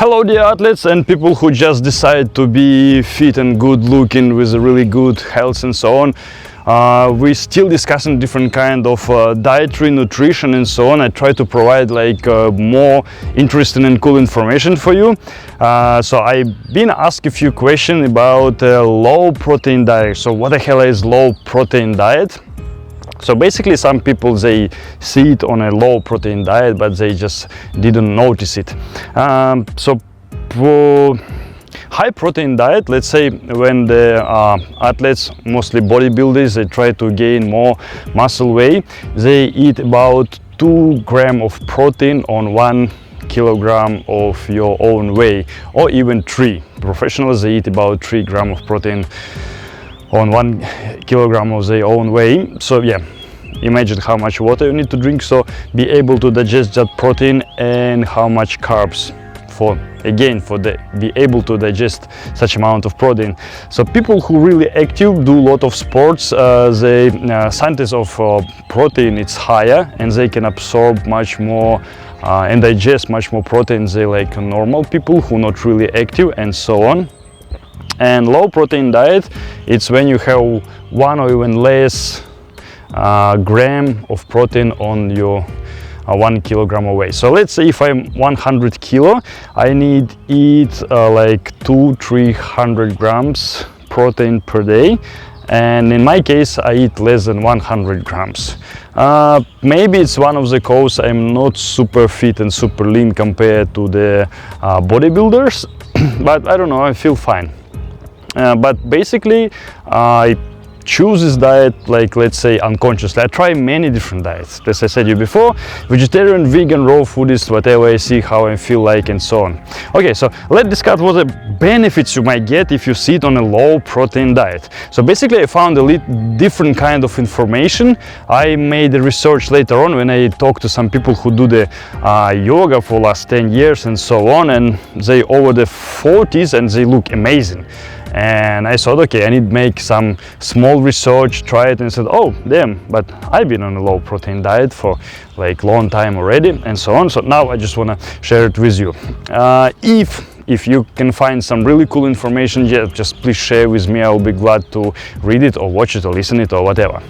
Hello dear athletes and people who just decide to be fit and good looking with a really good health and so on. We're still discussing different kind of dietary, nutrition and so on. I try to provide like more interesting and cool information for you. So I've been asked a few questions about low protein diet. So what the hell is low protein diet? So basically some people, they see it on a low protein diet, but they just didn't notice it. So for high protein diet, let's say when the athletes, mostly bodybuilders, they try to gain more muscle weight, they eat about 2 grams of protein on 1 kilogram of your own weight, or even 3. Professionals, they eat about 3 grams of protein on 1 kilogram of their own weight. So yeah, imagine how much water you need to drink, so be able to digest that protein, and how much carbs be able to digest such amount of protein. So people who really active, do a lot of sports, the synthesis of protein it's higher, and they can absorb much more and digest much more protein than like normal people who not really active and so on. And low protein diet, it's when you have 1 or even less gram of protein on your 1 kilogram of weight. So let's say if I'm 100 kilo, I need eat like 200-300 grams protein per day, and in my case I eat less than 100 grams. Maybe it's one of the causes I'm not super fit and super lean compared to the bodybuilders, but I don't know, I feel fine. But basically I choose this diet, like let's say unconsciously. I try many different diets, as I said you before, vegetarian, vegan, raw foodist, whatever I see, how I feel like and so on. Okay, so let's discuss what the benefits you might get if you sit on a low protein diet. So basically I found a different kind of information. I made the research later on when I talked to some people who do the yoga for last 10 years and so on, and they over the 40s and they look amazing. And I thought, okay, I need to make some small research, try it, and said, oh damn, but I've been on a low protein diet for like long time already and so on. So now I just want to share it with you. If you can find some really cool information, yeah, just please share with me. I'll be glad to read it or watch it or listen it or whatever.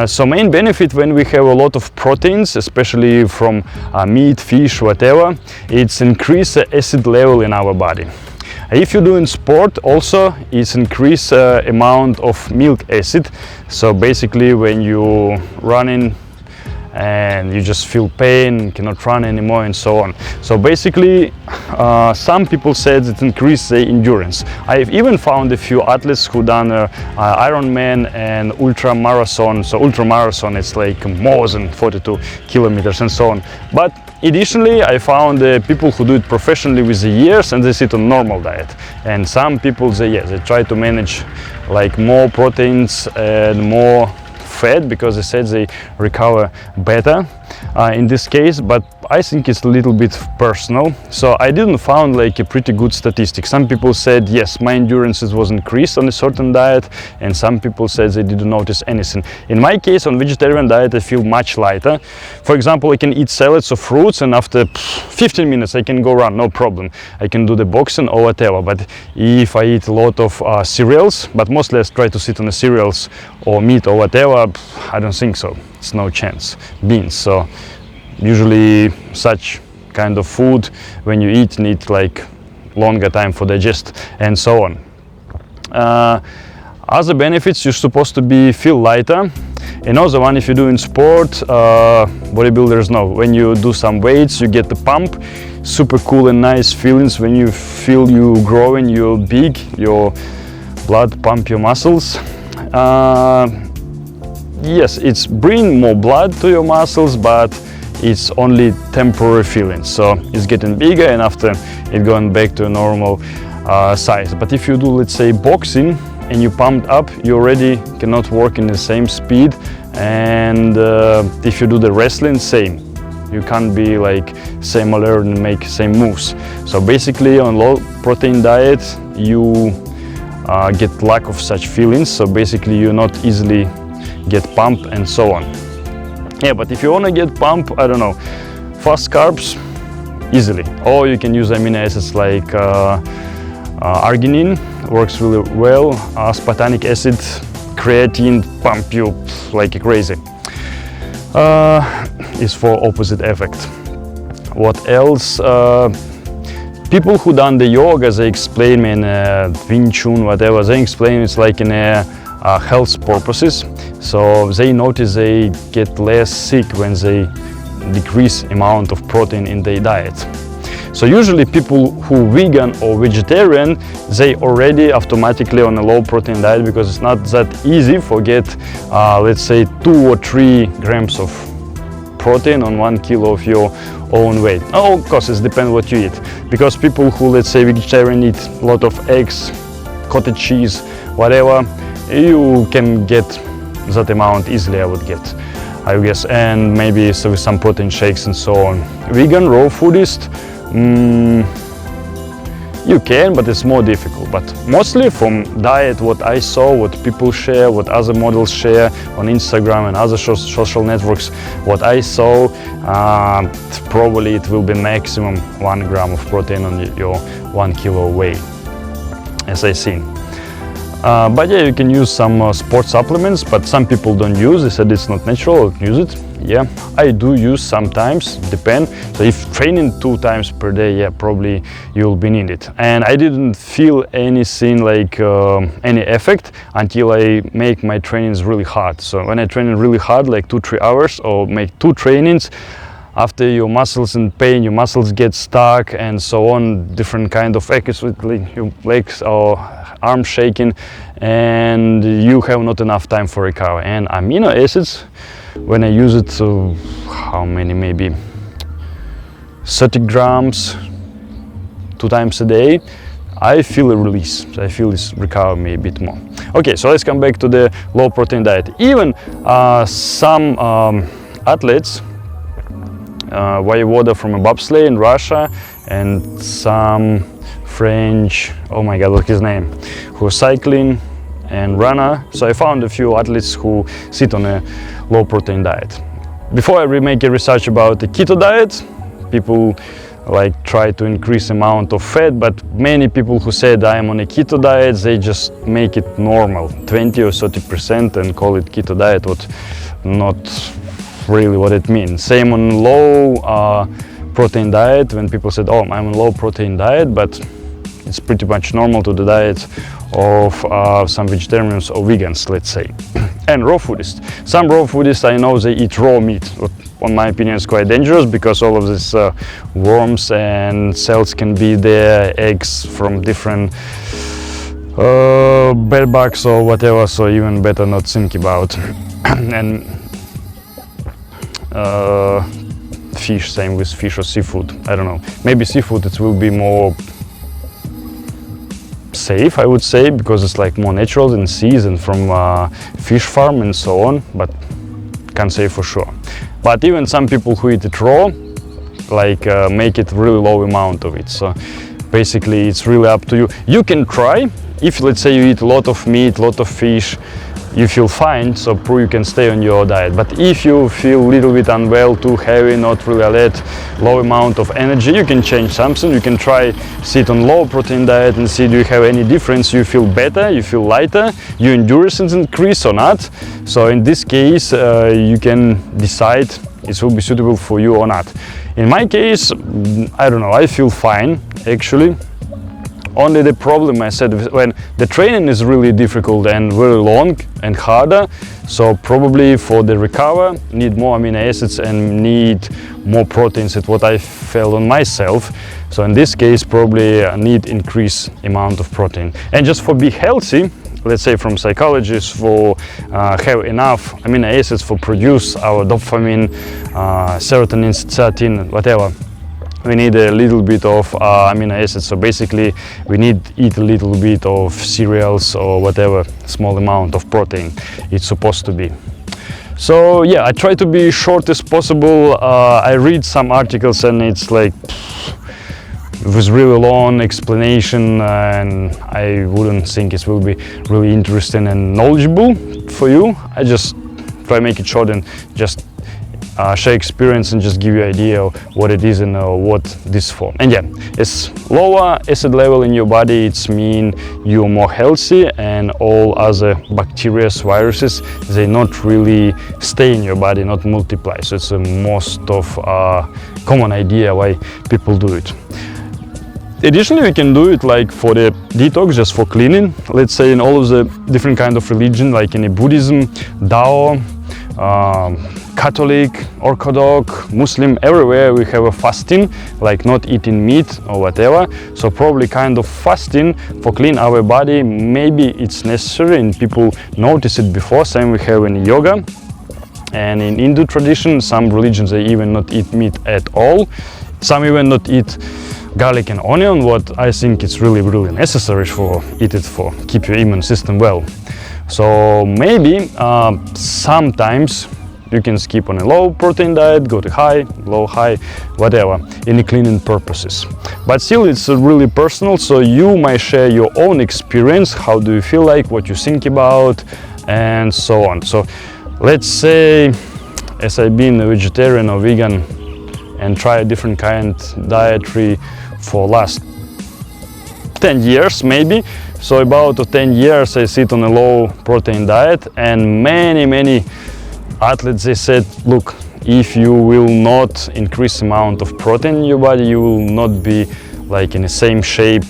So main benefit when we have a lot of proteins, especially from meat, fish, whatever, it's increase the acid level in our body. If you're doing sport, also it's increase amount of milk acid. So basically when you running and you just feel pain, cannot run anymore and so on. So basically some people said it increases the endurance. I've even found a few athletes who done Ironman and ultra marathon. So ultra marathon is like more than 42 kilometers and so on. But additionally, I found people who do it professionally with the years, and they sit on normal diet. And some people, they try to manage like more proteins and more fat, because they said they recover better in this case. But I think it's a little bit personal. So I didn't found like a pretty good statistic. Some people said yes, my endurance was increased on a certain diet, and some people said they didn't notice anything. In my case, on vegetarian diet, I feel much lighter. For example, I can eat salads or fruits, and after 15 minutes I can go run, no problem. I can do the boxing or whatever. But if I eat a lot of cereals, but mostly I try to sit on the cereals or meat or whatever, I don't think so. It's no chance. Beans. So usually such kind of food, when you eat, need like longer time for digest and so on. Other benefits, you're supposed to feel lighter. Another one, if you're doing sport, bodybuilders know, when you do some weights, you get the pump, super cool and nice feelings when you feel you growing, you're big, your blood pump your muscles. Yes, it's bring more blood to your muscles, but it's only temporary feeling. So it's getting bigger, and after it going back to a normal size. But if you do, let's say, boxing and you pumped up, you already cannot work in the same speed. And if you do the wrestling, same. You can't be like same alert and make same moves. So basically on low protein diet, you get lack of such feelings. So basically you're not easily get pump and so on. Yeah, but if you want to get pump, I don't know, fast carbs, easily. Or you can use amino acids like arginine, works really well, aspartamic acid, creatine, pump you like crazy. Is for opposite effect. What else? People who done the yoga, they explain in Wing Chun, whatever, they explain it's like in health purposes. So they notice they get less sick when they decrease amount of protein in their diet. So usually people who vegan or vegetarian, they already automatically on a low protein diet because it's not that easy for get, let's say 2 or 3 grams of protein on 1 kilo of your own weight. Oh, of course, it depends what you eat. Because people who, let's say, vegetarian eat a lot of eggs, cottage cheese, whatever, you can get that amount easily, I would guess, and maybe so with some protein shakes and so on. Vegan, raw foodist, you can, but it's more difficult. But mostly from diet, what I saw, what people share, what other models share on Instagram and other social networks, what I saw, probably it will be maximum 1 gram of protein on your 1 kilo weight, as I seen. But yeah, you can use some sports supplements, but some people don't use. They said it's not natural, don't use it. Yeah, I do use sometimes, depend. So if training 2 times per day, yeah, probably you'll be needed. And I didn't feel anything like any effect until I make my trainings really hard. So when I train really hard, like 2-3 hours, or make 2 trainings, after your muscles in pain, your muscles get stuck and so on, different kind of exercises, like your legs or arms shaking, and you have not enough time for recovery. And amino acids, when I use it, so how many, maybe 30 grams 2 times a day, I feel a release. I feel this recover me a bit more. Okay, so let's come back to the low protein diet. Even some athletes, Voyevoda from a bobsleigh in Russia, and some French, oh my god, what's his name, who are cycling and runner. So I found a few athletes who sit on a low protein diet. Before I make a research about the keto diet, people like try to increase amount of fat, but many people who said I am on a keto diet, they just make it normal, 20 or 30%, and call it keto diet, what not really what it means. Same on low protein diet, when people said, oh, I'm on low protein diet, but it's pretty much normal to the diet of some vegetarians or vegans, let's say. And raw foodists. Some raw foodists, I know they eat raw meat. What, in my opinion, is quite dangerous because all of these worms and cells can be there, eggs from different bed bugs or whatever, so even better not think about. And fish, same with fish or seafood, I don't know. Maybe seafood, it will be more safe, I would say, because it's like more natural than seas and from fish farm and so on, but can't say for sure. But even some people who eat it raw, like make it really low amount of it. So basically it's really up to you. You can try, if let's say you eat a lot of meat, a lot of fish, you feel fine, so you can stay on your diet. But if you feel a little bit unwell, too heavy, not really alert, low amount of energy, you can change something. You can try sit on low protein diet and see do you have any difference. You feel better, you feel lighter, your endurance increase or not. So in this case, you can decide it will be suitable for you or not. In my case, I don't know, I feel fine actually. Only the problem I said, when the training is really difficult and very long and harder, so probably for the recover need more amino acids and need more proteins. It's what I felt on myself. So in this case, probably I need increase amount of protein. And just for be healthy, let's say from psychologists, for have enough amino acids for produce our dopamine, serotonin, zeaxanthin, whatever. We need a little bit of amino acids, so basically we need eat a little bit of cereals or whatever small amount of protein it's supposed to be. So yeah, I try to be short as possible. I read some articles and it's like with really long explanation, and I wouldn't think it will be really interesting and knowledgeable for you. I just try to make it short and just share experience and just give you idea of what it is and what this for. And yeah, it's lower acid level in your body, it's mean you're more healthy, and all other bacteria, viruses, they not really stay in your body, not multiply. So it's a most of common idea why people do it. Additionally, we can do it like for the detox, just for cleaning. Let's say in all of the different kind of religion, like in Buddhism, Tao, Catholic, Orthodox, Muslim, everywhere we have a fasting, like not eating meat or whatever. So probably kind of fasting for clean our body, maybe it's necessary and people notice it before. Same we have in yoga. And in Hindu tradition, some religions, they even not eat meat at all. Some even not eat garlic and onion, what I think it's really necessary for eat it for keep your immune system well. So maybe sometimes you can skip on a low protein diet, go to high, low, high, whatever, any cleaning purposes. But still, it's really personal, so you might share your own experience, how do you feel like, what you think about, and so on. So let's say, as I've been a vegetarian or vegan and try a different kind dietary for last 10 years maybe. So about 10 years I sit on a low protein diet, and many athletes, they said, look, if you will not increase amount of protein in your body, you will not be like in the same shape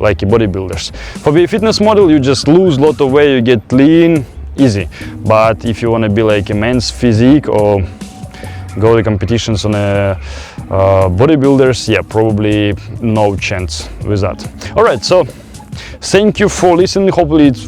like bodybuilders. For be a fitness model, you just lose a lot of weight, you get lean, easy. But if you want to be like a men's physique or go to competitions on a bodybuilders, yeah, probably no chance with that. All right, so thank you for listening. Hopefully it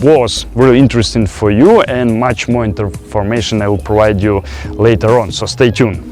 was really interesting for you, and much more information I will provide you later on, so stay tuned.